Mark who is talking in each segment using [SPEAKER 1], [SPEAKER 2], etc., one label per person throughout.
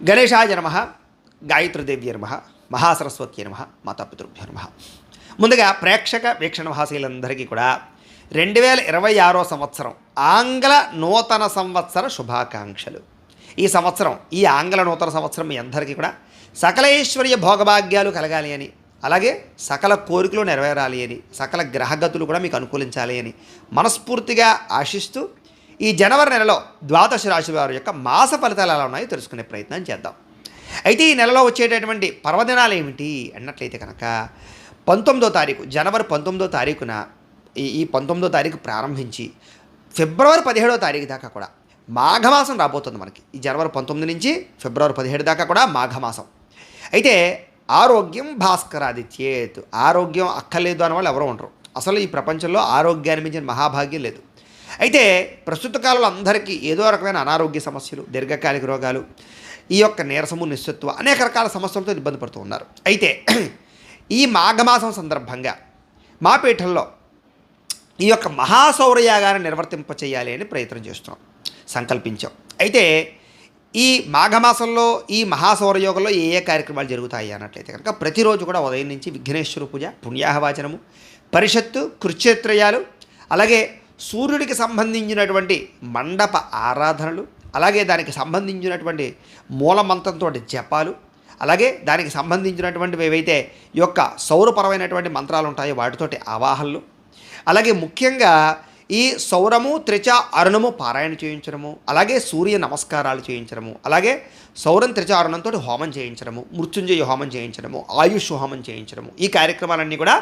[SPEAKER 1] గణేశాయ నమః, గాయత్రీదేవ్యై నమః, మహాసరస్వత్యై నమః, మాతాపితృభ్యో నమః. ముందుగా ప్రేక్షక వీక్షణ మహాశీలందరికీ కూడా 2026 సంవత్సరం ఆంగ్ల నూతన సంవత్సర శుభాకాంక్షలు. ఈ సంవత్సరం, ఈ ఆంగ్ల నూతన సంవత్సరం మీ అందరికీ కూడా సకలైశ్వర్య భోగభాగ్యాలు కలగాలి అని, అలాగే సకల కోరికలు నెరవేరాలి అని, సకల గ్రహగతులు కూడా మీకు అనుకూలించాలి అని మనస్ఫూర్తిగా ఆశిస్తూ ఈ జనవరి నెలలో ద్వాదశ రాశి వారి యొక్క మాస ఫలితాలు ఎలా ఉన్నాయో తెలుసుకునే ప్రయత్నం చేద్దాం. అయితే ఈ నెలలో వచ్చేటటువంటి పర్వదినాలు ఏమిటి అన్నట్లయితే కనుక 19వ తారీఖు, జనవరి 19వ తారీఖున ఈ 19వ తారీఖు ప్రారంభించి ఫిబ్రవరి 17వ తారీఖు దాకా కూడా మాఘమాసం రాబోతుంది మనకి. ఈ జనవరి 19 నుంచి ఫిబ్రవరి 17 దాకా కూడా మాఘమాసం. అయితే ఆరోగ్యం భాస్కరాదిత్యేత్, ఆరోగ్యం అక్కర్లేదు అనే వాళ్ళు ఎవరో ఉండరు. అసలు ఈ ప్రపంచంలో ఆరోగ్యాన్ని మించిన మహాభాగ్యం లేదు. అయితే ప్రస్తుత కాలంలో అందరికీ ఏదో రకమైన అనారోగ్య సమస్యలు, దీర్ఘకాలిక రోగాలు, ఈ యొక్క నీరసము, నిస్సత్వ, అనేక రకాల సమస్యలతో ఇబ్బంది పడుతూ ఉన్నారు. అయితే ఈ మాఘమాసం సందర్భంగా మా పీఠంలో ఈ యొక్క మహాసౌరయాగాన్ని నిర్వర్తింపచేయాలి అని ప్రయత్నం చేస్తున్నాం, సంకల్పించాం. అయితే ఈ మాఘమాసంలో ఈ మహాసౌరయోగంలో ఏ ఏ కార్యక్రమాలు జరుగుతాయి అన్నట్లయితే కనుక ప్రతిరోజు కూడా ఉదయం నుంచి విఘ్నేశ్వర పూజ, పుణ్యాహవాచనము, పరిషత్తు, కృచ్ఛేత్రయాలు, అలాగే సూర్యుడికి సంబంధించినటువంటి మండప ఆరాధనలు, అలాగే దానికి సంబంధించినటువంటి మూలమంత్రంతో జపాలు, అలాగే దానికి సంబంధించినటువంటివి ఏవైతే ఈ యొక్క సౌరపరమైనటువంటి మంత్రాలు ఉంటాయో వాటితోటి ఆవాహనలు, అలాగే ముఖ్యంగా ఈ సౌరము, త్రిచ, అరుణము పారాయణ చేయించడము, అలాగే సూర్య నమస్కారాలు చేయించడము, అలాగే సౌరం, త్రిచ, అరుణంతో హోమం చేయించడము, మృత్యుంజయ హోమం చేయించడము, ఆయుష్ హోమం చేయించడము, ఈ కార్యక్రమాలన్నీ కూడా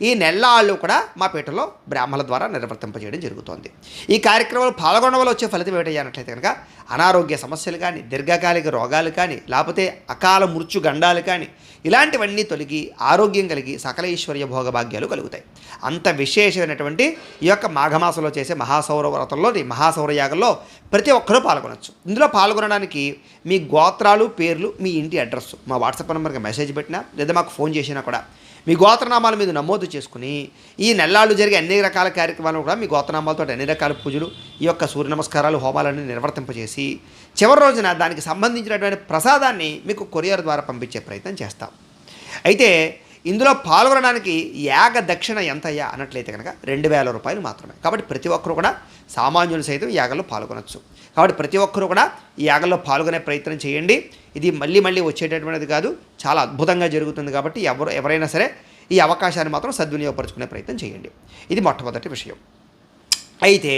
[SPEAKER 1] ఈ నెల్లాళ్ళు కూడా మా పీఠలో బ్రాహ్మణుల ద్వారా నిర్వర్తింపజేయడం జరుగుతోంది. ఈ కార్యక్రమంలో పాల్గొనడం వల్ల వచ్చే ఫలితం ఏమిటన్నట్లయితే కనుక అనారోగ్య సమస్యలు కానీ, దీర్ఘకాలిక రోగాలు కానీ, లేకపోతే అకాల మృత్యు గండాలు కానీ, ఇలాంటివన్నీ తొలగి ఆరోగ్యం కలిగి సకల ఐశ్వర్య భోగభాగ్యాలు కలుగుతాయి. అంత విశేషమైనటువంటి ఈ యొక్క మాఘమాసంలో చేసే మహాసౌర వ్రతంలోని మహాసౌరయాగంలో ప్రతి ఒక్కరూ పాల్గొనవచ్చు. ఇందులో పాల్గొనడానికి మీ గోత్రాలు, పేర్లు, మీ ఇంటి అడ్రస్ మా వాట్సాప్ నెంబర్కి మెసేజ్ పెట్టినా లేదా మాకు ఫోన్ చేసినా కూడా మీ గోత్రనామాల మీద నమోదు చేసుకుని ఈ నెల్లాళ్ళు జరిగే అన్ని రకాల కార్యక్రమాలు కూడా మీ గోత్రనామాలతో అన్ని రకాల పూజలు, ఈ యొక్క సూర్య నమస్కారాలు, హోమాలన్నీ నిర్వర్తింపజేసి చివరి రోజున దానికి సంబంధించినటువంటి ప్రసాదాన్ని మీకు కొరియర్ ద్వారా పంపించే ప్రయత్నం చేస్తాం. అయితే ఇందులో పాల్గొనడానికి యాగ దక్షిణ ఎంతయ్యా అన్నట్లయితే కనుక 2000 రూపాయలు మాత్రమే. కాబట్టి ప్రతి ఒక్కరు కూడా సామాన్యులు సైతం ఈ యాగంలో పాల్గొనవచ్చు. కాబట్టి ప్రతి ఒక్కరూ కూడా ఈ యాగంలో పాల్గొనే ప్రయత్నం చేయండి. ఇది మళ్ళీ మళ్ళీ వచ్చేటటువంటిది కాదు, చాలా అద్భుతంగా జరుగుతుంది. కాబట్టి ఎవరైనా సరే ఈ అవకాశాన్ని మాత్రం సద్వినియోగపరుచుకునే ప్రయత్నం చేయండి. ఇది మొట్టమొదటి విషయం. అయితే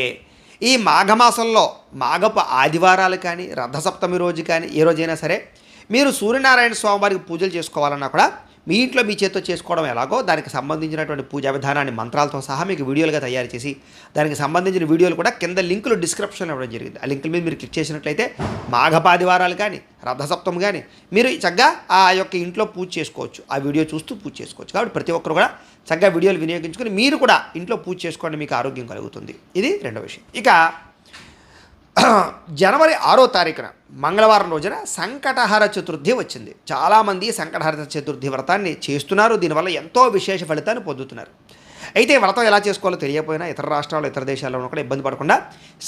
[SPEAKER 1] ఈ మాఘమాసంలో మాఘపు ఆదివారాలు కానీ, రథసప్తమి రోజు కానీ, ఏ రోజైనా సరే మీరు సూర్యనారాయణ స్వామి వారికి పూజలు చేసుకోవాలన్నా కూడా మీ ఇంట్లో మీ చేతితో చేసుకోవడం ఎలాగో దానికి సంబంధించినటువంటి పూజా విధానాన్ని మంత్రాలతో సహా మీకు వీడియోలుగా తయారు చేసి దానికి సంబంధించిన వీడియోలు కూడా కింద లింకులు డిస్క్రిప్షన్లో ఇవ్వడం జరిగింది. ఆ లింకుల మీద మీరు క్లిక్ చేసినట్లయితే మాఘపాదివారాలు కానీ, రథసప్తమి కానీ మీరు చక్కగా ఆ యొక్క ఇంట్లో పూజ చేసుకోవచ్చు, ఆ వీడియో చూస్తూ పూజ చేసుకోవచ్చు. కాబట్టి ప్రతి ఒక్కరు కూడా చక్కగా వీడియోలు వినియోగించుకొని మీరు కూడా ఇంట్లో పూజ చేసుకోండి, మీకు ఆరోగ్యం కలుగుతుంది. ఇది రెండో విషయం. ఇక జనవరి 6వ తారీఖున మంగళవారం రోజున సంకటహర చతుర్థి వచ్చింది. చాలామంది సంకటహర చతుర్థి వ్రతాన్ని చేస్తున్నారు, దీనివల్ల ఎంతో విశేష ఫలితాన్ని పొందుతున్నారు. అయితే వ్రతం ఎలా చేసుకోవాలో తెలియకపోయినా ఇతర రాష్ట్రాల్లో, ఇతర దేశాల్లో కూడా ఇబ్బంది పడకుండా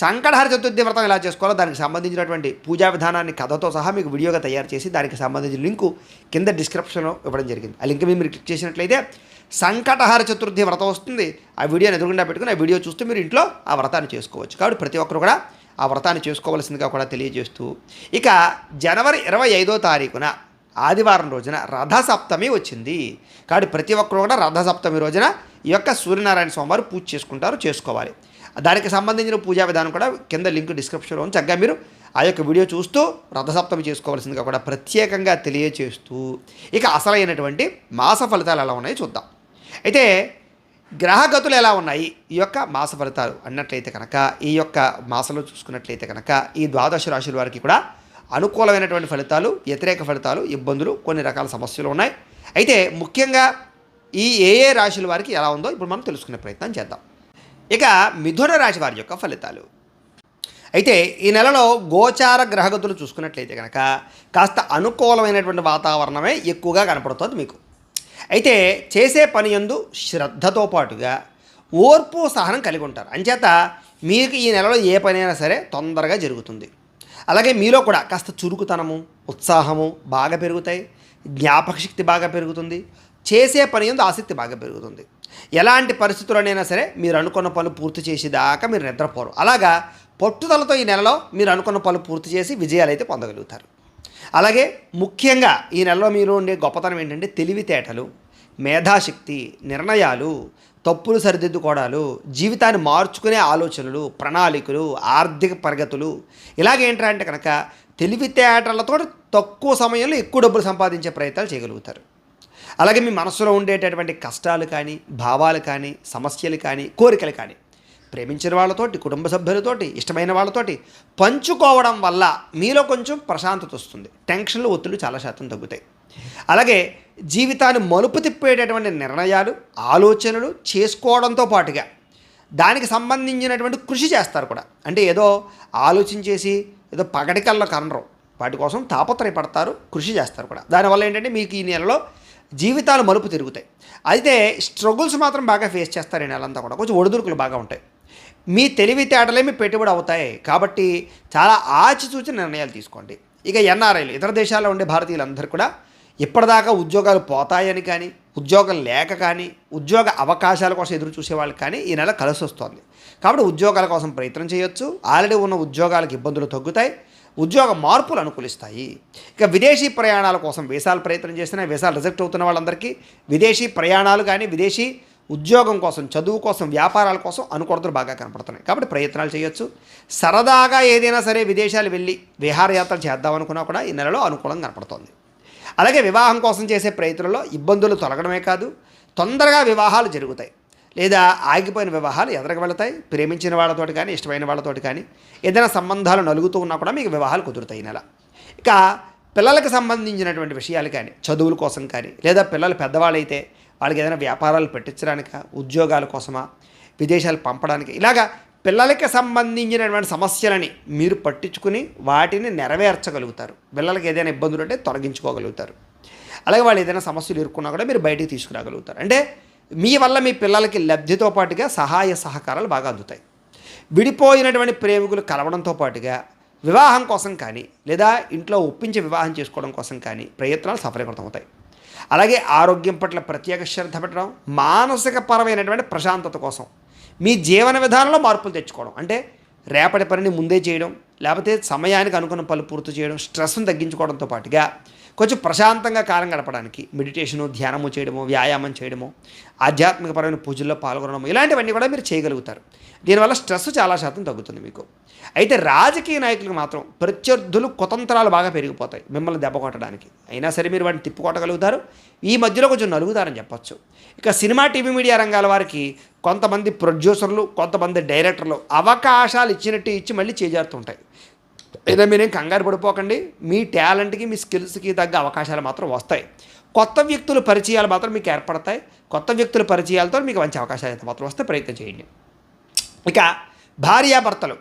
[SPEAKER 1] సంకటహర చతుర్థి వ్రతం ఎలా చేసుకోవాలో దానికి సంబంధించినటువంటి పూజా విధానాన్ని కథతో సహా మీకు వీడియోగా తయారు చేసి దానికి సంబంధించిన లింకు కింద డిస్క్రిప్షన్లో ఇవ్వడం జరిగింది. ఆ లింక్ మీద మీరు క్లిక్ చేసినట్లయితే సంకటహర చతుర్థి వ్రతం వస్తుంది. ఆ వీడియోని ఎదురుగుండా పెట్టుకుని ఆ వీడియో చూస్తూ మీరు ఇంట్లో ఆ వ్రతాన్ని చేసుకోవచ్చు. కాబట్టి ప్రతి ఒక్కరు కూడా ఆ వ్రతాన్ని చేసుకోవాల్సిందిగా కూడా తెలియజేస్తూ, ఇక జనవరి 25వ తారీఖున ఆదివారం రోజున రథసప్తమి వచ్చింది. కాబట్టి ప్రతి ఒక్కరు కూడా రథసప్తమి రోజున ఈ యొక్క సూర్యనారాయణ స్వామివారు పూజ చేసుకోవాలి. దానికి సంబంధించిన పూజా విధానం కూడా కింద లింక్ డిస్క్రిప్షన్లో ఉంది. చక్కగా మీరు ఆ యొక్క వీడియో చూస్తూ రథసప్తమి చేసుకోవాల్సిందిగా కూడా ప్రత్యేకంగా తెలియజేస్తూ, ఇక అసలైనటువంటి మాస ఫలితాలు ఎలా ఉన్నాయో చూద్దాం. అయితే గ్రహగతులు ఎలా ఉన్నాయి ఈ యొక్క మాస ఫలితాలు అన్నట్లయితే కనుక ఈ యొక్క మాసంలో చూసుకున్నట్లయితే కనుక ఈ ద్వాదశ రాశుల వారికి కూడా అనుకూలమైనటువంటి ఫలితాలు, వ్యతిరేక ఫలితాలు, ఇబ్బందులు, కొన్ని రకాల సమస్యలు ఉన్నాయి. అయితే ముఖ్యంగా ఈ ఏ రాశుల వారికి ఎలా ఉందో ఇప్పుడు మనం తెలుసుకునే ప్రయత్నం చేద్దాం. ఇక మిథున రాశి వారి యొక్క ఫలితాలు. అయితే ఈ నెలలో గోచార గ్రహగతులు చూసుకున్నట్లయితే కనుక కాస్త అనుకూలమైనటువంటి వాతావరణమే ఎక్కువగా కనపడుతుంది మీకు. అయితే చేసే పని యందు శ్రద్ధతో పాటుగా ఓర్పు, సహనం కలిగి ఉంటారు. అంచేత మీకు ఈ నెలలో ఏ పని అయినా సరే తొందరగా జరుగుతుంది. అలాగే మీలో కూడా కాస్త చురుకుతనము, ఉత్సాహము బాగా పెరుగుతాయి. జ్ఞాపక శక్తి బాగా పెరుగుతుంది. చేసే పని యందు ఆసక్తి బాగా పెరుగుతుంది. ఎలాంటి పరిస్థితుల్లోనైనా సరే మీరు అనుకున్న పనులు పూర్తి చేసేదాకా మీరు నిద్రపోరు. అలాగా పట్టుదలతో ఈ నెలలో మీరు అనుకున్న పనులు పూర్తి చేసి విజయాలు అయితే పొందగలుగుతారు. అలాగే ముఖ్యంగా ఈ నెలలో మీరు ఉండే గొప్పతనం ఏంటంటే తెలివితేటలు, మేధాశక్తి, నిర్ణయాలు, తప్పులు సరిదిద్దుకోవడాలు, జీవితాన్ని మార్చుకునే ఆలోచనలు, ప్రణాళికలు, ఆర్థిక ప్రగతులు, ఇలాగేంటంటే కనుక తెలివితేటలతో తక్కువ సమయంలో ఎక్కువ డబ్బులు సంపాదించే ప్రయత్నాలు చేయగలుగుతారు. అలాగే మీ మనసులో ఉండేటటువంటి కష్టాలు కానీ, భావాలు కానీ, సమస్యలు కానీ, కోరికలు కానీ ప్రేమించిన వాళ్ళతోటి, కుటుంబ సభ్యులతోటి, ఇష్టమైన వాళ్ళతోటి పంచుకోవడం వల్ల మీలో కొంచెం ప్రశాంతత వస్తుంది. టెన్షన్లు, ఒత్తిళ్లు చాలా శాతం తగ్గుతాయి. అలాగే జీవితాన్ని మలుపు తిప్పేటటువంటి నిర్ణయాలు, ఆలోచనలు చేసుకోవడంతో పాటుగా దానికి సంబంధించినటువంటి కృషి చేస్తారు కూడా. అంటే ఏదో ఆలోచించేసి ఏదో పగటికల్లో కనరు, వాటి కోసం తాపత్రయపడతారు, కృషి చేస్తారు కూడా. దానివల్ల ఏంటంటే మీకు ఈ నెలలో జీవితాలు మలుపు తిరుగుతాయి. అయితే స్ట్రగుల్స్ మాత్రం బాగా ఫేస్ చేస్తారు ఈ నెలంతా కూడా. కొంచెం ఒడిదుడుకులు బాగా ఉంటాయి. మీ తెలివితేటలే మీ పెట్టుబడి అవుతాయి కాబట్టి చాలా ఆచితూచి నిర్ణయాలు తీసుకోండి. ఇక ఎన్ఆర్ఐలు, ఇతర దేశాల్లో ఉండే భారతీయులందరూ కూడా ఇప్పటిదాకా ఉద్యోగాలు పోతాయని కానీ, ఉద్యోగం లేక కానీ, ఉద్యోగ అవకాశాల కోసం ఎదురు చూసేవాళ్ళకి కానీ ఈ నెల కలిసి వస్తుంది. కాబట్టి ఉద్యోగాల కోసం ప్రయత్నం చేయొచ్చు. ఆల్రెడీ ఉన్న ఉద్యోగాలకు ఇబ్బందులు తగ్గుతాయి, ఉద్యోగ మార్పులు అనుకూలిస్తాయి. ఇక విదేశీ ప్రయాణాల కోసం వీసాలు ప్రయత్నం చేసినా వీసాలు రిజెక్ట్ అవుతున్న వాళ్ళందరికీ విదేశీ ప్రయాణాలు కానీ, విదేశీ ఉద్యోగం కోసం, చదువు కోసం, వ్యాపారాల కోసం అనుకూలతలు బాగా కనపడుతున్నాయి. కాబట్టి ప్రయత్నాలు చేయొచ్చు. సరదాగా ఏదైనా సరే విదేశాలు వెళ్ళి విహారయాత్రలు చేద్దామనుకున్నా కూడా ఈ నెలలో అనుకూలంగా కనపడుతుంది. అలాగే వివాహం కోసం చేసే ప్రయత్నంలో ఇబ్బందులు తొలగడమే కాదు, తొందరగా వివాహాలు జరుగుతాయి. లేదా ఆగిపోయిన వివాహాలు ఎదరకు వెళతాయి. ప్రేమించిన వాళ్ళతోటి కానీ, ఇష్టమైన వాళ్ళతోటి కానీ ఏదైనా సంబంధాలు నలుగుతూ ఉన్నా కూడా మీకు వివాహాలు కుదురుతాయి ఈ నెల. ఇక పిల్లలకు సంబంధించినటువంటి విషయాలు కానీ, చదువుల కోసం కానీ, లేదా పిల్లలు పెద్దవాళ్ళైతే వాళ్ళకి ఏదైనా వ్యాపారాలు పెట్టించడానికా, ఉద్యోగాల కోసమా, విదేశాలు పంపడానికి, ఇలాగా పిల్లలకి సంబంధించినటువంటి సమస్యలని మీరు పట్టించుకుని వాటిని నెరవేర్చగలుగుతారు. పిల్లలకి ఏదైనా ఇబ్బందులు ఉంటే తొలగించుకోగలుగుతారు. అలాగే వాళ్ళు ఏదైనా సమస్యలు ఇరుక్కున్నా కూడా మీరు బయటికి తీసుకురాగలుగుతారు. అంటే మీ వల్ల మీ పిల్లలకి లబ్ధితో పాటుగా సహాయ సహకారాలు బాగా అందుతాయి. విడిపోయినటువంటి ప్రేమికులు కలవడంతో పాటుగా వివాహం కోసం కానీ, లేదా ఇంట్లో ఒప్పించి వివాహం చేసుకోవడం కోసం కానీ ప్రయత్నాలు సఫలీకృతమవుతాయి. అలాగే ఆరోగ్యం పట్ల ప్రత్యేక శ్రద్ధ పెట్టడం, మానసిక పరమైనటువంటి ప్రశాంతత కోసం మీ జీవన విధానంలో మార్పులు తెచ్చుకోవడం, అంటే రేపటి పనిని ముందే చేయడం, లేకపోతే సమయానికి అనుకున్న పనులు పూర్తి చేయడం, స్ట్రెస్ను తగ్గించుకోవడంతో పాటుగా కొంచెం ప్రశాంతంగా కాలం గడపడానికి మెడిటేషను, ధ్యానము చేయడము, వ్యాయామం చేయడము, ఆధ్యాత్మికపరమైన పూజల్లో పాల్గొనడము, ఇలాంటివన్నీ కూడా మీరు చేయగలుగుతారు. దీనివల్ల స్ట్రెస్ చాలా శాతం తగ్గుతుంది మీకు. అయితే రాజకీయ నాయకులకు మాత్రం ప్రత్యర్థులు కుతంత్రాలు బాగా పెరిగిపోతాయి మిమ్మల్ని దెబ్బ కొట్టడానికి. అయినా సరే మీరు వాటిని తిప్పుకొట్టగలుగుతారు. ఈ మధ్యలో కొంచెం నలుగుతారని చెప్పచ్చు. ఇక సినిమా, టీవీ, మీడియా రంగాల వారికి కొంతమంది ప్రొడ్యూసర్లు, కొంతమంది డైరెక్టర్లు అవకాశాలు ఇచ్చినట్టు ఇచ్చి మళ్ళీ చేజారుతుంటాయి. ఏదో మీరేం కంగారు పడిపోకండి. మీ టాలెంట్కి, మీ స్కిల్స్కి తగ్గ అవకాశాలు మాత్రం వస్తాయి. కొత్త వ్యక్తుల పరిచయాలు మాత్రం మీకు ఏర్పడతాయి. కొత్త వ్యక్తుల పరిచయాలతో మీకు మంచి అవకాశాలు అయితే మాత్రం వస్తే ప్రయత్నం చేయండి. ఇక భార్యాభర్తలు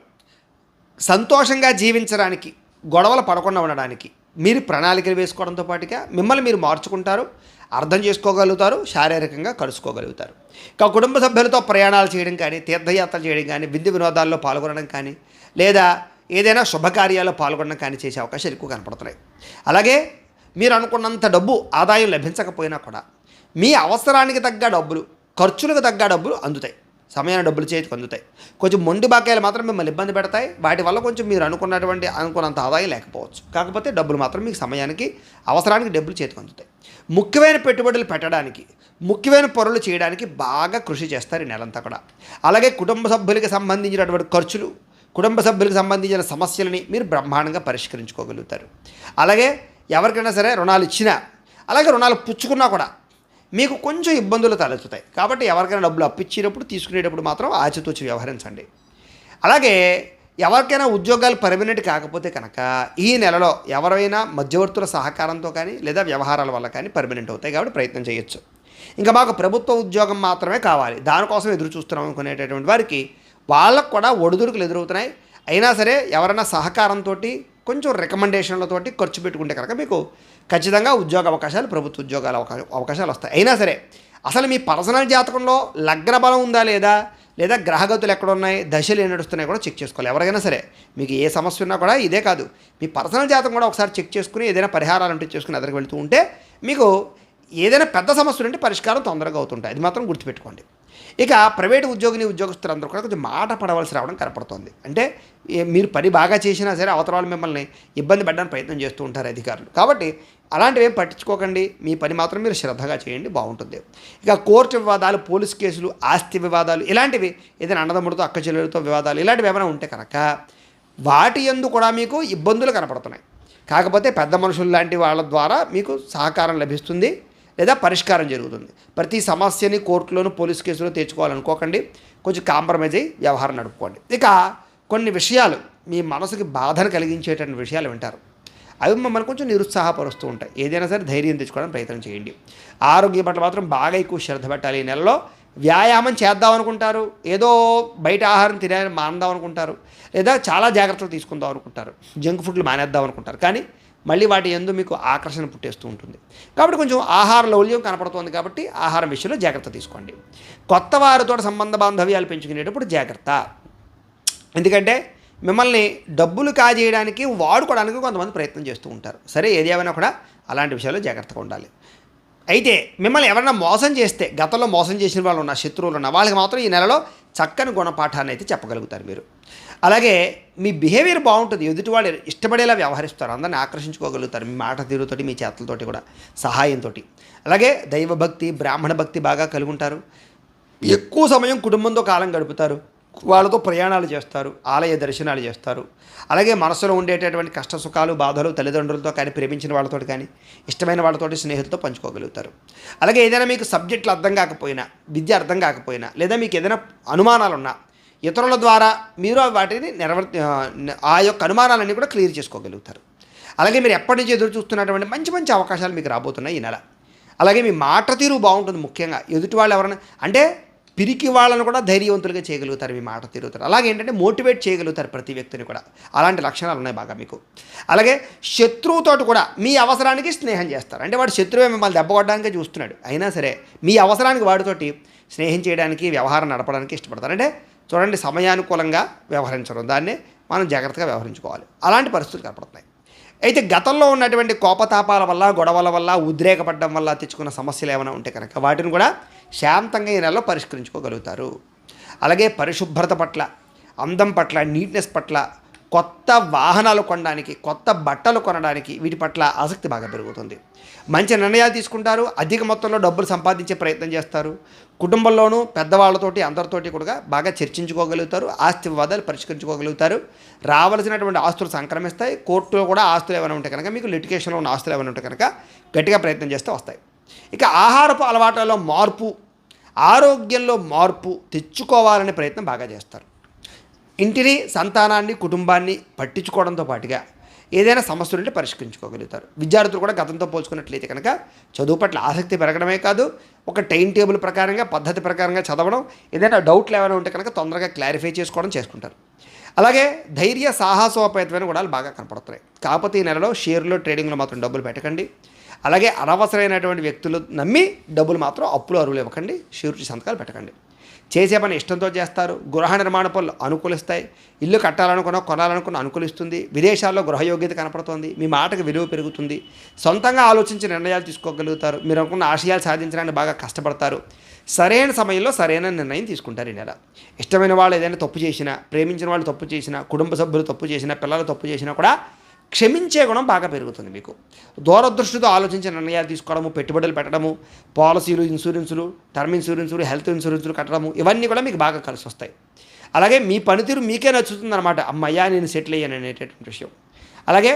[SPEAKER 1] సంతోషంగా జీవించడానికి, గొడవలు పడకుండా ఉండడానికి మీరు ప్రణాళికలు వేసుకోవడంతో పాటుగా మిమ్మల్ని మీరు మార్చుకుంటారు, అర్థం చేసుకోగలుగుతారు, శారీరకంగా కలుసుకోగలుగుతారు. ఇక కుటుంబ సభ్యులతో ప్రయాణాలు చేయడం కానీ, తీర్థయాత్రలు చేయడం కానీ, విందు వినోదాల్లో పాల్గొనడం కానీ, లేదా ఏదైనా శుభకార్యాల్లో పాల్గొనడం కానీ చేసే అవకాశాలు ఎక్కువ కనపడుతున్నాయి. అలాగే మీరు అనుకున్నంత డబ్బు ఆదాయం లభించకపోయినా కూడా మీ అవసరానికి తగ్గ డబ్బులు, ఖర్చులకు తగ్గ డబ్బులు అందుతాయి. సమయాన్ని డబ్బులు చేతికి అందుతాయి. కొంచెం మొండి బాకాయలు మాత్రం మిమ్మల్ని ఇబ్బంది పెడతాయి. వాటి వల్ల కొంచెం మీరు అనుకున్నంత ఆదాయం లేకపోవచ్చు. కాకపోతే డబ్బులు మాత్రం మీకు సమయానికి, అవసరానికి డబ్బులు చేతికి అందుతాయి. ముఖ్యమైన పెట్టుబడులు పెట్టడానికి, ముఖ్యమైన పనులు చేయడానికి బాగా కృషి చేస్తారు ఈ నెలంతా కూడా. అలాగే కుటుంబ సభ్యులకి సంబంధించినటువంటి ఖర్చులు, కుటుంబ సభ్యులకు సంబంధించిన సమస్యలని మీరు బ్రహ్మాండంగా పరిష్కరించుకోగలుగుతారు. అలాగే ఎవరికైనా సరే రుణాలు ఇచ్చినా, అలాగే రుణాలు పుచ్చుకున్నా కూడా మీకు కొంచెం ఇబ్బందులు తలెత్తుతాయి. కాబట్టి ఎవరికైనా డబ్బులు అప్పిచ్చినప్పుడు, తీసుకునేటప్పుడు మాత్రం ఆచితూచి వ్యవహరించండి. అలాగే ఎవరికైనా ఉద్యోగాలు పర్మనెంట్ కాకపోతే కనుక ఈ నెలలో ఎవరైనా మధ్యవర్తుల సహకారంతో కానీ, లేదా వ్యవహారాల వల్ల కానీ పర్మనెంట్ అవుతాయి. కాబట్టి ప్రయత్నం చేయొచ్చు. ఇంకా మాకు ప్రభుత్వ ఉద్యోగం మాత్రమే కావాలి, దానికోసం ఎదురు చూస్తున్నాం అనుకునేటటువంటి వారికి వాళ్ళకు కూడా ఒడిదుడుకులు ఎదురవుతున్నాయి. అయినా సరే ఎవరైనా సహకారంతో, కొంచెం రికమెండేషన్లతోటి ఖర్చు పెట్టుకుంటే కనుక మీకు ఖచ్చితంగా ఉద్యోగ అవకాశాలు, ప్రభుత్వ ఉద్యోగాల అవకాశాలు వస్తాయి. అయినా సరే అసలు మీ పర్సనల్ జాతకంలో లగ్న బలం ఉందా లేదా, లేదా గ్రహగతులు ఎక్కడున్నాయి, దశలు ఏ నడుస్తున్నాయి కూడా చెక్ చేసుకోవాలి. ఎవరికైనా సరే మీకు ఏ సమస్య ఉన్నా కూడా ఇదే కాదు, మీ పర్సనల్ జాతకం కూడా ఒకసారి చెక్ చేసుకుని ఏదైనా పరిహారాలు అంటే చేసుకుని ఎదురుకు వెళ్తూ ఉంటే మీకు ఏదైనా పెద్ద సమస్యలు ఉంటే పరిష్కారం తొందరగా అవుతుంటాయి. అది మాత్రం గుర్తుపెట్టుకోండి. ఇక ప్రైవేటు ఉద్యోగస్తులందరూ కూడా కొంచెం మాట పడవలసి రావడం కనపడుతుంది. అంటే మీరు పని బాగా చేసినా సరే అవతల వాళ్ళు మిమ్మల్ని ఇబ్బంది పెట్టడానికి ప్రయత్నం చేస్తూ ఉంటారు అధికారులు. కాబట్టి అలాంటివి ఏం పట్టించుకోకండి, మీ పని మాత్రం మీరు శ్రద్ధగా చేయండి, బాగుంటుంది. ఇక కోర్టు వివాదాలు, పోలీస్ కేసులు, ఆస్తి వివాదాలు, ఇలాంటివి ఏదైనా అన్నదమ్ముడితో అక్క చెల్లెలతో వివాదాలు ఇలాంటివి ఏమైనా ఉంటే కనుక వాటి యందు కూడా మీకు ఇబ్బందులు కనపడుతున్నాయి. కాకపోతే పెద్ద మనుషులు లాంటి వాళ్ళ ద్వారా మీకు సహకారం లభిస్తుంది లేదా పరిష్కారం జరుగుతుంది. ప్రతి సమస్యని కోర్టులోను పోలీస్ కేసులో తెచ్చుకోవాలనుకోకండి, కొంచెం కాంప్రమైజ్ అయ్యి వ్యవహారం నడుపుకోండి. ఇక కొన్ని విషయాలు మీ మనసుకి బాధను కలిగించేటువంటి విషయాలు వింటారు, అవి మమ్మల్ని కొంచెం నిరుత్సాహపరుస్తూ ఉంటాయి. ఏదైనా సరే ధైర్యం తెచ్చుకోవడానికి ప్రయత్నం చేయండి. ఆరోగ్యం పట్ల మాత్రం బాగా ఎక్కువ శ్రద్ధ పెట్టాలి. ఈ నెలలో వ్యాయామం చేద్దాం అనుకుంటారు, ఏదో బయట ఆహారం మానేద్దాం అనుకుంటారు, లేదా చాలా జాగ్రత్తలు తీసుకుందాం అనుకుంటారు, జంక్ ఫుడ్లు మానేద్దాం అనుకుంటారు. కానీ మళ్ళీ వాటి యందు మీకు ఆకర్షణ పుట్టేస్తూ ఉంటుంది. కాబట్టి కొంచెం ఆహార లౌల్యం కనపడుతుంది. కాబట్టి ఆహారం విషయంలో జాగ్రత్త తీసుకోండి. కొత్త వారితో సంబంధ బాంధవ్యాలు పెంచుకునేటప్పుడు జాగ్రత్త. ఎందుకంటే మిమ్మల్ని డబ్బులు కాజేయడానికి వాడుకోవడానికి కొంతమంది ప్రయత్నం చేస్తూ ఉంటారు. సరే, ఏది ఏమైనా కూడా అలాంటి విషయాల్లో జాగ్రత్తగా ఉండాలి. అయితే మిమ్మల్ని ఎవరైనా మోసం చేస్తే, గతంలో మోసం చేసిన వాళ్ళు ఉన్న శత్రువులు ఉన్న వాళ్ళకి మాత్రం ఈ నెలలో చక్కని గుణపాఠాన్ని అయితే చెప్పగలుగుతారు మీరు. అలాగే మీ బిహేవియర్ బాగుంటుంది, ఎదుటి వాళ్ళు ఇష్టపడేలా వ్యవహరిస్తారు, అందరిని ఆకర్షించుకోగలుగుతారు మీ మాట తీరుతోటి, మీ చేతలతోటి కూడా, సహాయంతో. అలాగే దైవభక్తి, బ్రాహ్మణ భక్తి బాగా కలిగి ఉంటారు. ఎక్కువ సమయం కుటుంబంతో కాలం గడుపుతారు, వాళ్ళతో ప్రయాణాలు చేస్తారు, ఆలయ దర్శనాలు చేస్తారు. అలాగే మనసులో ఉండేటటువంటి కష్ట సుఖాలు, బాధలు తల్లిదండ్రులతో కానీ, ప్రేమించిన వాళ్ళతో కానీ, ఇష్టమైన వాళ్ళతోటి, స్నేహితులతో పంచుకోగలుగుతారు. అలాగే ఏదైనా మీకు సబ్జెక్టులు అర్థం కాకపోయినా, విద్య అర్థం కాకపోయినా, లేదా మీకు ఏదైనా అనుమానాలున్నా ఇతరుల ద్వారా మీరు వాటిని ఆ యొక్క అనుమానాలన్నీ కూడా క్లియర్ చేసుకోగలుగుతారు. అలాగే మీరు ఎప్పటి నుంచి ఎదురు చూస్తున్నటువంటి మంచి మంచి అవకాశాలు మీకు రాబోతున్నాయి ఈ నెల. అలాగే మీ మాట తీరు బాగుంటుంది. ముఖ్యంగా ఎదుటి వాళ్ళు ఎవరైనా అంటే పిరికి వాళ్ళను కూడా ధైర్యవంతులుగా చేయగలుగుతారు మీ మాట తీరుతారు. అలాగే ఏంటంటే మోటివేట్ చేయగలుగుతారు ప్రతి వ్యక్తిని కూడా. అలాంటి లక్షణాలు ఉన్నాయి బాగా మీకు. అలాగే శత్రువుతోటి కూడా మీ అవసరానికి స్నేహం చేస్తారు. అంటే వాడు శత్రువే మిమ్మల్ని దెబ్బకొట్టడానికే చూస్తున్నాడు, అయినా సరే మీ అవసరానికి వాడితోటి స్నేహం చేయడానికి, వ్యవహారం నడపడానికి ఇష్టపడతారు. అంటే చూడండి, సమయానుకూలంగా వ్యవహరించడం, దాన్నే మనం జాగ్రత్తగా వ్యవహరించుకోవాలి. అలాంటి పరిస్థితులు కనపడుతున్నాయి. అయితే గతంలో ఉన్నటువంటి కోపతాపాల వల్ల, గొడవల వల్ల, ఉద్రేకపడడం వల్ల తెచ్చుకున్న సమస్యలు ఏమైనా ఉంటే కనుక వాటిని కూడా శాంతంగా ఈ నెలలో పరిష్కరించుకోగలుగుతారు. అలాగే పరిశుభ్రత పట్ల, అందం పట్ల, నీట్నెస్ పట్ల, కొత్త వాహనాలు కొనడానికి, కొత్త బట్టలు కొనడానికి వీటి పట్ల ఆసక్తి బాగా పెరుగుతుంది. మంచి నిర్ణయాలు తీసుకుంటారు, అధిక మొత్తంలో డబ్బులు సంపాదించే ప్రయత్నం చేస్తారు. కుటుంబంలోనూ పెద్దవాళ్ళతోటి అందరితోటి కూడా బాగా చర్చించుకోగలుగుతారు, ఆస్తి వివాదాలు పరిష్కరించుకోగలుగుతారు. రావాల్సినటువంటి ఆస్తులు సంక్రమిస్తాయి. కోర్టులో కూడా ఆస్తులు ఏమైనా ఉంటే కనుక, మీకు లిటిగేషన్లో ఉన్న ఆస్తులు ఏమైనా ఉంటే కనుక గట్టిగా ప్రయత్నం చేస్తే వస్తాయి. ఇక ఆహారపు అలవాట్లలో మార్పు, ఆరోగ్యంలో మార్పు తెచ్చుకోవాలనే ప్రయత్నం బాగా చేస్తారు. ఇంటిని, సంతానాన్ని, కుటుంబాన్ని పట్టించుకోవడంతో పాటుగా ఏదైనా సమస్యలు ఉంటే పరిష్కరించుకోగలుగుతారు. విద్యార్థులు కూడా గతంతో పోల్చుకున్నట్లయితే కనుక చదువు పట్ల ఆసక్తి పెరగడమే కాదు, ఒక టైం టేబుల్ ప్రకారంగా, పద్ధతి ప్రకారంగా చదవడం, ఏదైనా డౌట్లు ఏమైనా ఉంటే కనుక తొందరగా క్లారిఫై చేసుకోవడం చేసుకుంటారు. అలాగే ధైర్య, సాహసోపేతమైన గుణాలు బాగా కనపడుతున్నాయి. కాకపోతే ఈ నెలలో షేర్లో, ట్రేడింగ్లో మాత్రం డబ్బులు పెట్టకండి. అలాగే అనవసరమైనటువంటి వ్యక్తులు నమ్మి డబ్బులు మాత్రం అప్పులు అరువులు ఇవ్వకండి, షూరిటీ సంతకాలు పెట్టకండి. చేసే పని ఇష్టంతో చేస్తారు. గృహ నిర్మాణ పనులు అనుకూలిస్తాయి. ఇల్లు కట్టాలనుకున్నా, కొనాలనుకున్న అనుకూలిస్తుంది. విదేశాల్లో గృహయోగ్యత కనపడుతుంది. మీ మాటకు విలువ పెరుగుతుంది. సొంతంగా ఆలోచించి నిర్ణయాలు తీసుకోగలుగుతారు. మీరు అనుకున్న ఆశయాలు సాధించడానికి బాగా కష్టపడతారు. సరైన సమయంలో సరైన నిర్ణయం తీసుకుంటారు ఈ నెల. ఇష్టమైన వాళ్ళు ఏదైనా తప్పు చేసినా, ప్రేమించిన వాళ్ళు తప్పు చేసినా, కుటుంబ సభ్యులు తప్పు చేసినా, పిల్లలు తప్పు చేసినా కూడా క్షమించే గుణం బాగా పెరుగుతుంది మీకు. దూరదృష్టితో ఆలోచించే నిర్ణయాలు తీసుకోవడము, పెట్టుబడులు పెట్టడము, పాలసీలు, ఇన్సూరెన్సులు, టర్మ్ ఇన్సూరెన్సులు, హెల్త్ ఇన్సూరెన్సులు కట్టడము, ఇవన్నీ కూడా మీకు బాగా కలిసి వస్తాయి. అలాగే మీ పనితీరు మీకే నచ్చుతుందన్నమాట. అమ్మయ్యా నేను సెటిల్ అయ్యాను అనేటటువంటి విషయం. అలాగే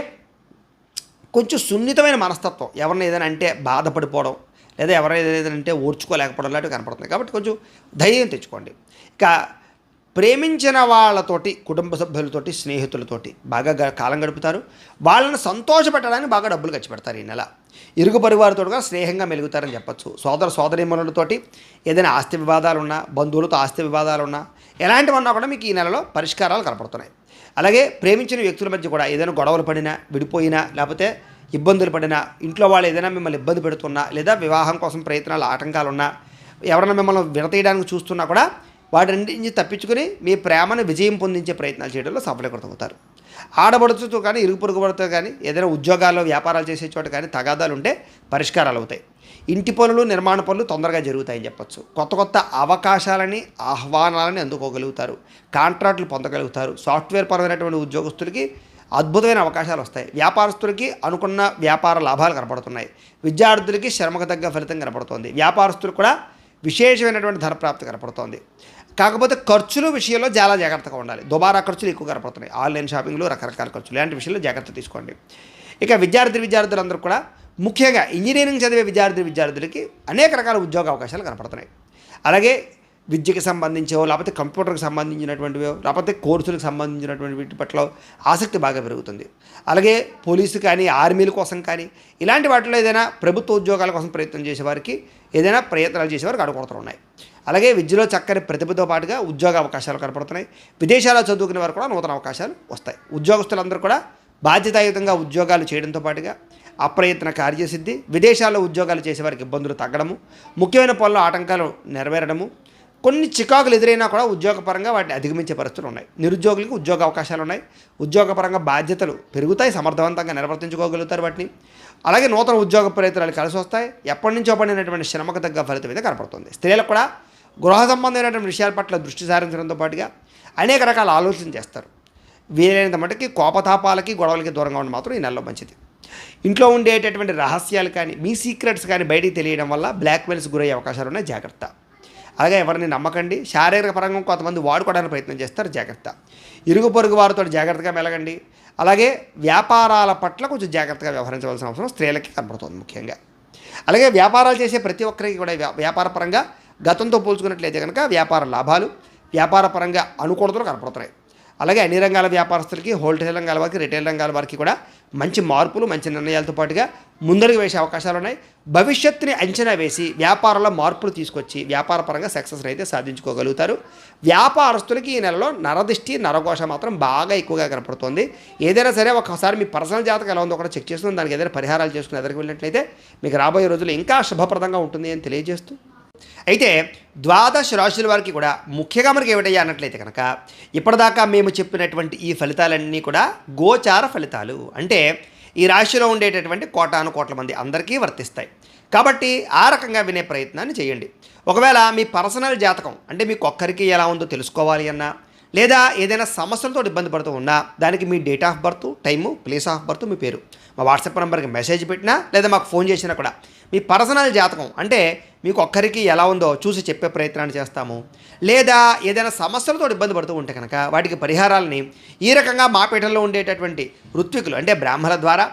[SPEAKER 1] కొంచెం సున్నితమైన మనస్తత్వం, ఎవరిని ఏదైనా అంటే బాధపడిపోవడం, లేదా ఎవరైనా ఏదైనా అంటే ఓర్చుకోలేకపోవడం లాంటివి కనపడుతుంది. కాబట్టి కొంచెం ధైర్యం తెచ్చుకోండి. ఇక ప్రేమించిన వాళ్ళతోటి, కుటుంబ సభ్యులతోటి, స్నేహితులతోటి బాగా కాలం గడుపుతారు. వాళ్ళని సంతోషపెట్టడానికి బాగా డబ్బులు ఖర్చు పెడతారు ఈ నెల. ఇరుగు పరివారితో కూడా స్నేహంగా మెలుగుతారని చెప్పచ్చు. సోదర సోదరీమణులతోటి ఏదైనా ఆస్తి వివాదాలున్నా, బంధువులతో ఆస్తి వివాదాలున్నా, ఎలాంటివన్నా కూడా మీకు ఈ నెలలో పరిష్కారాలు కనపడుతున్నాయి. అలాగే ప్రేమించిన వ్యక్తుల మధ్య కూడా ఏదైనా గొడవలు పడినా, విడిపోయినా, లేకపోతే ఇబ్బందులు పడినా, ఇంట్లో వాళ్ళు ఏదైనా మిమ్మల్ని ఇబ్బంది పెడుతున్నా, లేదా వివాహం కోసం ప్రయత్నాలు ఆటంకాలున్నా, ఎవరైనా మిమ్మల్ని విడతీయడానికి చూస్తున్నా కూడా వాటి నుంచి తప్పించుకుని మీ ప్రేమను విజయం పొందించే ప్రయత్నాలు చేయడంలో సఫలీకృతమవుతారు. ఆడబడుచుతో కానీ ఇరుగు పొరుగు పడుతూ కానీ ఏదైనా ఉద్యోగాల్లో వ్యాపారాలు చేసే చోట కానీ తగాదాలు ఉంటే పరిష్కారాలు అవుతాయి. ఇంటి పనులు నిర్మాణ పనులు తొందరగా జరుగుతాయని చెప్పొచ్చు. కొత్త కొత్త అవకాశాలని ఆహ్వానాలని అందుకోగలుగుతారు. కాంట్రాక్టులు పొందగలుగుతారు. సాఫ్ట్వేర్ పరమైనటువంటి ఉద్యోగస్తులకి అద్భుతమైన అవకాశాలు వస్తాయి. వ్యాపారస్తులకి అనుకున్న వ్యాపార లాభాలు కనపడుతున్నాయి. విద్యార్థులకి శ్రమకు తగ్గ ఫలితం కనపడుతోంది. వ్యాపారస్తులకు కూడా విశేషమైనటువంటి ధనప్రాప్తి కనపడుతోంది. కాకపోతే ఖర్చుల విషయంలో చాలా జాగ్రత్తగా ఉండాలి. దుబారా ఖర్చులు ఎక్కువ కనపడుతున్నాయి. ఆన్లైన్ షాపింగ్లు రకరకాల ఖర్చులు ఇలాంటి విషయంలో జాగ్రత్త తీసుకోండి. ఇక విద్యార్థులందరూ కూడా ముఖ్యంగా ఇంజనీరింగ్ చదివే విద్యార్థులకి అనేక రకాల ఉద్యోగ అవకాశాలు కనపడుతున్నాయి. అలాగే విద్యకి సంబంధించో లేకపోతే కంప్యూటర్కి సంబంధించినటువంటివో లేకపోతే కోర్సులకు సంబంధించినటువంటి వీటి పట్ల ఆసక్తి బాగా పెరుగుతుంది. అలాగే పోలీసు కానీ ఆర్మీల కోసం కానీ ఇలాంటి వాటిలో ఏదైనా ప్రభుత్వ ఉద్యోగాల కోసం ప్రయత్నం చేసేవారికి ఏదైనా ప్రయత్నాలు చేసేవారికి అడుగుతున్నారు ఉన్నాయి. అలాగే విద్యలో చక్కని ప్రతిభతో పాటుగా ఉద్యోగ అవకాశాలు కనపడుతున్నాయి. విదేశాల్లో చదువుకునే వారు కూడా నూతన అవకాశాలు వస్తాయి. ఉద్యోగస్తులందరూ కూడా బాధ్యతాయుతంగా ఉద్యోగాలు చేయడంతో పాటుగా అప్రయత్న కార్యసిద్ధి, విదేశాల్లో ఉద్యోగాలు చేసేవారికి ఇబ్బందులు తగ్గడము, ముఖ్యమైన పనుల్లో ఆటంకాలు నెరవేరడము, కొన్ని చికాకులు ఎదురైనా కూడా ఉద్యోగపరంగా వాటిని అధిగమించే పరిస్థితులు ఉన్నాయి. నిరుద్యోగులకు ఉద్యోగ అవకాశాలు ఉన్నాయి. ఉద్యోగపరంగా బాధ్యతలు పెరుగుతాయి. సమర్థవంతంగా నిర్వర్తించుకోగలుగుతారు వాటిని. అలాగే నూతన ఉద్యోగ ప్రయత్నాలు కలిసి వస్తాయి. ఎప్పటి నుంచో పడినటువంటి శ్రమకు తగ్గ ఫలితం మీద కనపడుతుంది. స్త్రీలకు కూడా గృహ సంబంధమైనటువంటి విషయాల పట్ల దృష్టి సారించడంతో పాటుగా అనేక రకాల ఆలోచన చేస్తారు. వీలైనంత మటుకి కోపతాపాలకి గొడవలకి దూరంగా ఉండడం మాత్రం ఈ నెలలో మంచిది. ఇంట్లో ఉండేటటువంటి రహస్యాలు కానీ మీ సీక్రెట్స్ కానీ బయటికి తెలియడం వల్ల బ్లాక్మెయిల్స్ గురయ్యే అవకాశాలు ఉన్నాయి. జాగ్రత్త. అలాగే ఎవరిని నమ్మకండి. శారీరక పరంగా కొంతమంది వాడుకోవడానికి ప్రయత్నం చేస్తారు. జాగ్రత్త. ఇరుగు పొరుగు వారితో జాగ్రత్తగా మెలగండి. అలాగే వ్యాపారాల పట్ల కొంచెం జాగ్రత్తగా వ్యవహరించవలసిన అవసరం స్త్రీలకి కనపడుతుంది ముఖ్యంగా. అలాగే వ్యాపారాలు చేసే ప్రతి ఒక్కరికి కూడా వ్యాపార పరంగా గతంతో పోల్చుకున్నట్లయితే కనుక వ్యాపార లాభాలు, వ్యాపార పరంగా అనుకూలతలు కనపడుతున్నాయి. అలాగే అన్ని రంగాల వ్యాపారస్తులకి, హోల్సేల్ రంగాల వారికి, రిటైల్ రంగాల వారికి కూడా మంచి మార్పులు, మంచి నిర్ణయాలతో పాటుగా ముందడుగు వేసే అవకాశాలు ఉన్నాయి. భవిష్యత్తుని అంచనా వేసి వ్యాపారంలో మార్పులు తీసుకొచ్చి వ్యాపార పరంగా సక్సెస్ అయితే సాధించుకోగలుగుతారు. వ్యాపారస్తులకి ఈ నెలలో నరదిష్టి, నరఘోష మాత్రం బాగా ఎక్కువగా కనపడుతుంది. ఏదైనా సరే ఒకసారి మీ పర్సనల్ జాతకం ఎలా ఉందో కూడా చెక్ చేసుకుని దానికి ఏదైనా పరిహారాలు చేసుకుని ఎదురుకు వెళ్ళినట్లయితే మీకు రాబోయే రోజులు ఇంకా శుభప్రదంగా ఉంటుంది అని తెలియజేస్తూ, అయితే ద్వాదశ రాశుల వారికి కూడా ముఖ్యంగా మనకి ఏమిటయ్యా అన్నట్లయితే కనుక ఇప్పటిదాకా మేము చెప్పినటువంటి ఈ ఫలితాలన్నీ కూడా గోచార ఫలితాలు. అంటే ఈ రాశిలో ఉండేటటువంటి కోటాను కోట్ల మంది అందరికీ వర్తిస్తాయి. కాబట్టి ఆ రకంగా వినే ప్రయత్నాన్ని చేయండి. ఒకవేళ మీ పర్సనల్ జాతకం అంటే మీకు ఒక్కరికి ఎలా ఉందో తెలుసుకోవాలి అన్నా, లేదా ఏదైనా సమస్యలతో ఇబ్బంది పడుతూ ఉన్నా దానికి మీ date of birth, time, place of birth, మీ పేరు మా వాట్సాప్ నెంబర్కి మెసేజ్ పెట్టినా లేదా మాకు ఫోన్ చేసినా కూడా మీ పర్సనల్ జాతకం అంటే మీకు ఒక్కరికి ఎలా ఉందో చూసి చెప్పే ప్రయత్నాన్ని చేస్తాము. లేదా ఏదైనా సమస్యలతో ఇబ్బంది పడుతూ ఉంటే కనుక వాటికి పరిహారాలని ఈ రకంగా మా పీఠంలో ఉండేటటువంటి ఋత్వికులు అంటే బ్రాహ్మణుల ద్వారా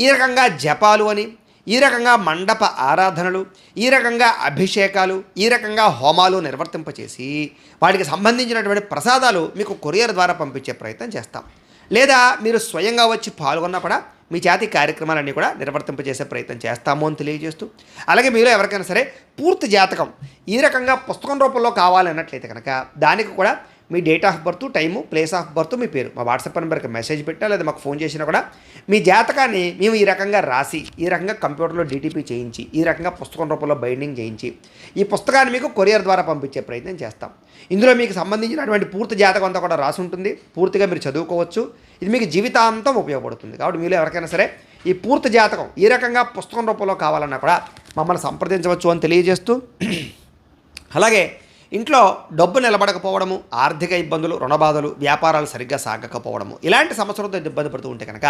[SPEAKER 1] ఈ రకంగా జపాలు అని, ఈ రకంగా మండప ఆరాధనలు, ఈ రకంగా అభిషేకాలు, ఈ రకంగా హోమాలు నిర్వర్తింపచేసి వాటికి సంబంధించినటువంటి ప్రసాదాలు మీకు కొరియర్ ద్వారా పంపించే ప్రయత్నం చేస్తాం. లేదా మీరు స్వయంగా వచ్చి పాల్గొన్నా కూడా మీ చేతి కార్యక్రమాలన్నీ కూడా నిర్వర్తింపజేసే ప్రయత్నం చేస్తాము అని తెలియజేస్తూ, అలాగే మీలో ఎవరికైనా సరే పూర్తి జాతకం ఈ రకంగా పుస్తకం రూపంలో కావాలన్నట్లయితే కనుక దానికి కూడా మీ date of birth, time, place of birth, మీ పేరు మా వాట్సాప్ నెంబర్కి మెసేజ్ పెట్టా లేదా మాకు ఫోన్ చేసినా కూడా మీ జాతకాన్ని మేము ఈ రకంగా రాసి ఈ రకంగా కంప్యూటర్లో డీటీపీ చేయించి ఈ రకంగా పుస్తకం రూపంలో బైండింగ్ చేయించి ఈ పుస్తకాన్ని మీకు కొరియర్ ద్వారా పంపించే ప్రయత్నం చేస్తాం. ఇందులో మీకు సంబంధించినటువంటి పూర్తి జాతకం అంతా కూడా రాసి ఉంటుంది. పూర్తిగా మీరు చదువుకోవచ్చు. ఇది మీకు జీవితాంతం ఉపయోగపడుతుంది. కాబట్టి మీలో ఎవరికైనా సరే ఈ పూర్తి జాతకం ఈ రకంగా పుస్తకం రూపంలో కావాలన్నా కూడా మమ్మల్ని సంప్రదించవచ్చు అని తెలియజేస్తూ, అలాగే ఇంట్లో డబ్బు నిలబడకపోవడము, ఆర్థిక ఇబ్బందులు, రుణబాధలు, వ్యాపారాలు సరిగ్గా సాగకపోవడము ఇలాంటి సమస్యలతో ఇబ్బంది పడుతూ ఉంటే కనుక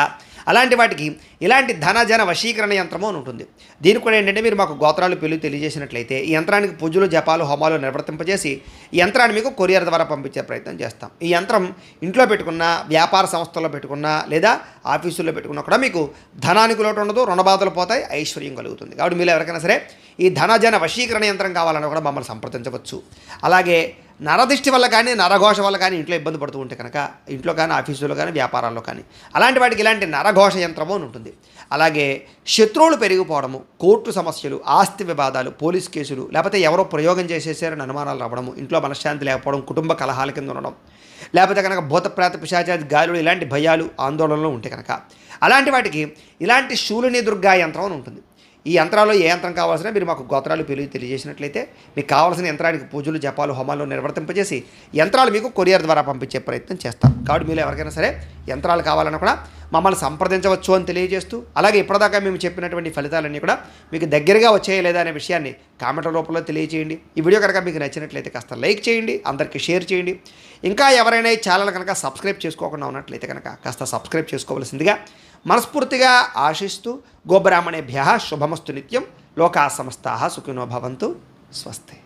[SPEAKER 1] అలాంటి వాటికి ఇలాంటి ధనజన వశీకరణ యంత్రము అని ఉంటుంది. దీనికి కూడా ఏంటంటే మీరు మాకు గోత్రాలు పెళ్లి తెలియజేసినట్లయితే ఈ యంత్రానికి పూజలు, జపాలు, హోమాలు నిర్వర్తింపజేసి ఈ యంత్రాన్ని మీకు కొరియర్ ద్వారా పంపించే ప్రయత్నం చేస్తాం. ఈ యంత్రం ఇంట్లో పెట్టుకున్న, వ్యాపార సంస్థల్లో పెట్టుకున్నా లేదా ఆఫీసుల్లో పెట్టుకున్నా కూడా మీకు ధనానికి లోటు ఉండదు, రుణబాధలు పోతాయి, ఐశ్వర్యం కలుగుతుంది. కాబట్టి మీరు ఎవరికైనా సరే ఈ ధనజన వశీకరణ యంత్రం కావాలన్నా కూడా మమ్మల్ని సంప్రదించవచ్చు. అలాగే నరదిష్టి వల్ల కానీ, నరఘోష వల్ల కానీ ఇంట్లో ఇబ్బంది పడుతూ ఉంటే కనుక ఇంట్లో కానీ, ఆఫీసులో కానీ, వ్యాపారాల్లో కానీ అలాంటి వాటికి ఇలాంటి నరఘోష యంత్రము అని ఉంటుంది. అలాగే శత్రువులు పెరిగిపోవడము, కోర్టు సమస్యలు, ఆస్తి వివాదాలు, పోలీస్ కేసులు, లేకపోతే ఎవరో ప్రయోగం చేసేసారని అనుమానాలు రావడము, ఇంట్లో మనశ్శాంతి లేకపోవడం, కుటుంబ కలహాల కింద ఉండడం, లేకపోతే కనుక భూతప్రేత పిశాచాది గాలులు ఇలాంటి భయాలు, ఆందోళనలు ఉంటే కనుక అలాంటి వాటికి ఇలాంటి శూలిని దుర్గా యంత్రం అని ఉంటుంది. ఈ యంత్రాల్లో ఏ యంత్రం కావాల్సిన మీరు మాకు గోత్రాలు పేర్లు తెలియజేసినట్లయితే మీకు కావాల్సిన యంత్రానికి పూజలు జపాలు హోమాలు నిర్వర్తింపజేసి యంత్రాలు మీకు కొరియర్ ద్వారా పంపించే ప్రయత్నం చేస్తాం. కాబట్టి మీరు ఎవరికైనా సరే యంత్రాలు కావాలన్నా కూడా మమ్మల్ని సంప్రదించవచ్చు అని తెలియజేస్తూ, అలాగే ఇప్పటిదాకా మేము చెప్పినటువంటి ఫలితాలన్నీ కూడా మీకు దగ్గరగా వచ్చాయా లేదా అనే విషయాన్ని కామెంట్ల రూపంలో తెలియజేయండి. ఈ వీడియో కనుక మీకు నచ్చినట్లయితే కాస్త లైక్ చేయండి, అందరికీ షేర్ చేయండి. ఇంకా ఎవరైనా ఈ ఛానల్ కనుక సబ్స్క్రైబ్ చేసుకోకుండా ఉన్నట్లయితే కనుక కాస్త సబ్స్క్రైబ్ చేసుకోవాల్సిందిగా మనస్ఫూర్తిగా ఆశిస్తూ, గోబ్రాహ్మణేభ్యః శుభమస్తు నిత్యం, లోకా సమస్తాః సుఖినో భవంతు, స్వస్తి.